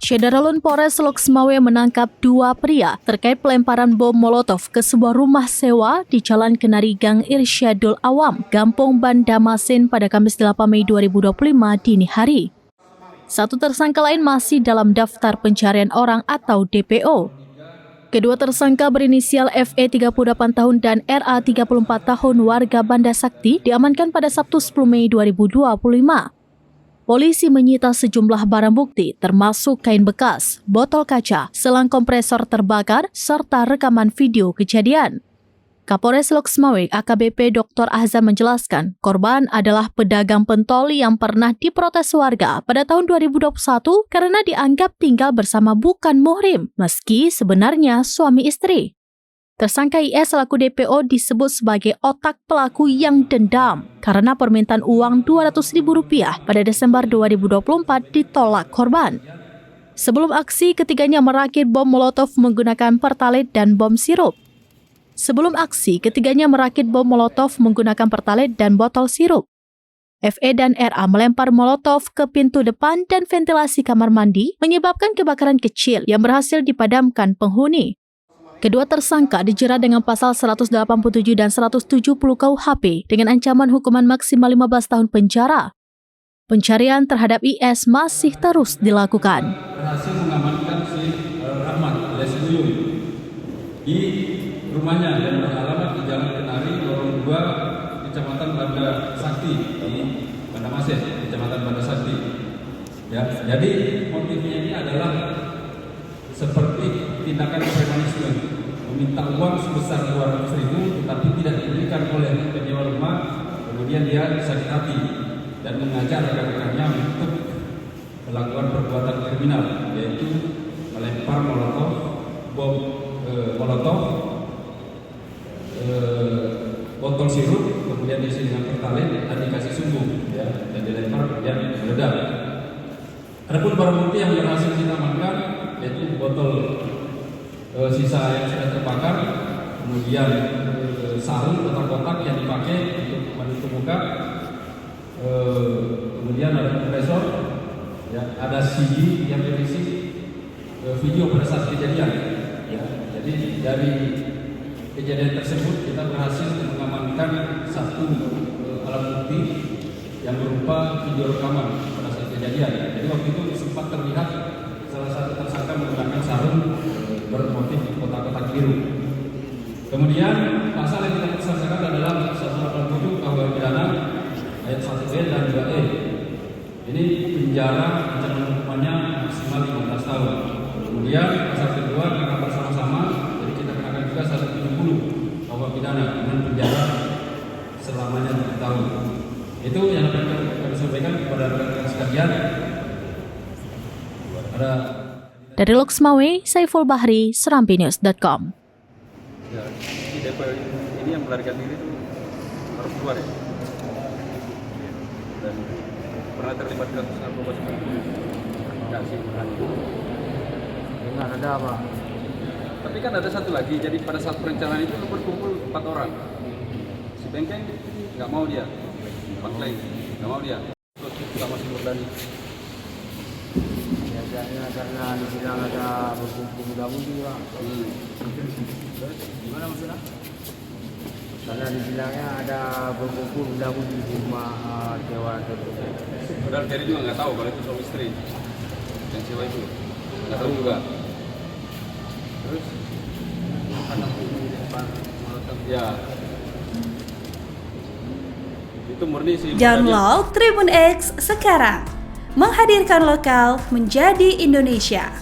Syederalun Polres Loksmawe menangkap dua pria terkait pelemparan bom molotov ke sebuah rumah sewa di Jalan Kenari Gang Irsyadul Awam, Gampong Bandamasin pada Kamis 8 Mei 2025 dini hari. Satu tersangka lain masih dalam daftar pencarian orang atau DPO. Kedua tersangka berinisial FE 38 tahun dan RA 34 tahun warga Banda Sakti diamankan pada Sabtu 10 Mei 2025. Polisi menyita sejumlah barang bukti termasuk kain bekas, botol kaca, selang kompresor terbakar, serta rekaman video kejadian. Kapolres Loksmawe AKBP Dr. Ahzan menjelaskan, korban adalah pedagang pentol yang pernah diprotes warga pada tahun 2021 karena dianggap tinggal bersama bukan muhrim, meski sebenarnya suami istri. Tersangka IS selaku DPO disebut sebagai otak pelaku yang dendam karena permintaan uang Rp200.000 pada Desember 2024 ditolak korban. Sebelum aksi, ketiganya merakit bom molotov menggunakan pertalite dan bom sirup. Botol sirup. FE dan RA melempar molotov ke pintu depan dan ventilasi kamar mandi, menyebabkan kebakaran kecil yang berhasil dipadamkan penghuni. Kedua tersangka dijerat dengan pasal 187 dan 170 KUHP dengan ancaman hukuman maksimal 15 tahun penjara. Pencarian terhadap IS masih terus dilakukan. Berhasil mengamankan si Rahmat alias Uyung di rumahnya yang beralamat di Jalan Kenari, Lorong 2, Kecamatan Banda Sakti, di Bandamasin, Kecamatan Banda Sakti. Ya, jadi motifnya ini adalah seperti tindakan premanisme, meminta uang sebesar Rp200.000 tetapi tidak diberikan oleh penyewa rumah, kemudian dia sakit hati dan mengajak rekan-rekannya untuk melakukan perbuatan kriminal, yaitu melempar molotov, botol sirup, kemudian diisi dengan pertalite dan dikasih sumbu, ya, dan dilempar kemudian meledak. Adapun barang bukti yang berhasil kita amankan yaitu botol sisa yang sudah terbakar, kemudian sarung kotak-kotak yang dipakai untuk menutup muka, kemudian ada kompresor, ya, ada CD yang berisi video pada saat kejadian. Ya, jadi dari kejadian tersebut kita berhasil mengamankan satu alat bukti yang berupa video rekaman pada saat kejadian. Jadi waktu itu sempat terlihat salah satu tersangka menggunakan sarung bermotif kotak-kotak biru. Kemudian pasal yang kita tersangkakan adalah 187 KUH pidana ayat 1B dan 2E. Ini penjara ancaman hukumannya maksimal 15 tahun. Kemudian pasal kedua karena bersama-sama, jadi kita kenakan juga 170 KUH pidana dengan penjara selamanya 7 tahun. Itu yang akan kami sampaikan kepada rekan-rekan sekalian. Dari Loksmawe, Saiful Bahri, serampinews.com. Ya, di DPO ini yang melarikan diri itu harus keluar ya. Dan pernah terlibat kasus narkoba seperti itu. Enggak sih, bukan. Enggak ada apa. Tapi kan ada satu lagi, jadi pada saat perencanaan itu berkumpul 4 orang. Si Bengkeng nggak mau dia, Pak Kleng nggak mau dia. Terus sama si Murdani. Biasanya karena dibilang ada berkumpul muda-mudi Pak. Terus gimana maksudnya? Karena dibilangnya ada berkumpul muda-mudi di rumah sewa tersebut. Padahal Ferry juga nggak tahu kalau itu suami istri yang sewa itu, nggak tahu juga. Terus anak ini di depan molotov. Ya. Itu murni sih. Download Tribun X sekarang, menghadirkan lokal menjadi Indonesia.